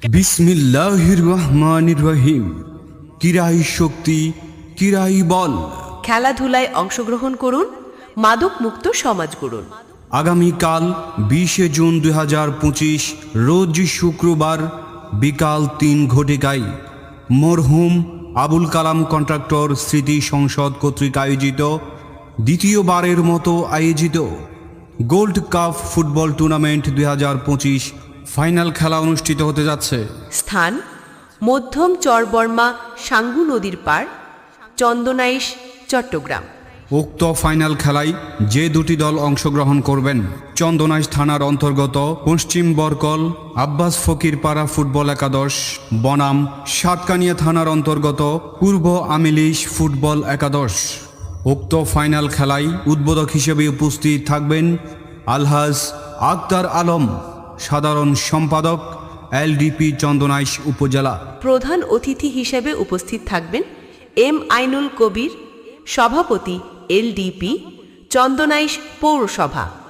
বিসমিল্লাহির রহমানির রহিম। কিরাই শক্তি, কিরাই বল। খেলাধুলায় অংশগ্রহণ করুন, মাদক মুক্ত সমাজ গড়ুন। আগামীকাল 20 জুন 2025 রোজ শুক্রবার বিকাল 3 ঘটিকায় মরহুম আবুল কালাম কন্ট্রাক্টর স্মৃতি সংসদ কর্তৃক আয়োজিত দ্বিতীয়বারের মতো আয়োজিত gold cup football tournament 2025 final খেলা অনুষ্ঠিত হতে যাচ্ছে। স্থান মধ্যম চরবর্মা সাঙ্গু নদীর পাড়, চন্দনাইশ, চট্টগ্রাম। উক্ত ফাইনাল খেলায় যে দুটি দল অংশগ্রহণ করবেন: চন্দনাইশ থানার অন্তর্গত পশ্চিম বরকল আব্বাস ফকির পাড়া ফুটবল একাদশ বনাম সাতকানিয়া থানার অন্তর্গত পূর্ব আমিলিশ ফুটবল একাদশ। উক্ত ফাইনাল খেলায় উদ্বোধক হিসেবে উপস্থিত থাকবেন আলহাজ আক্তার আলম, সাধারণ সম্পাদক, এলডিপি চন্দনাইশ উপজেলা। প্রধান অতিথি হিসেবে উপস্থিত থাকবেন এম আইনুল কবির, সভাপতি, এলডিপি চন্দনাইশ পৌরসভা।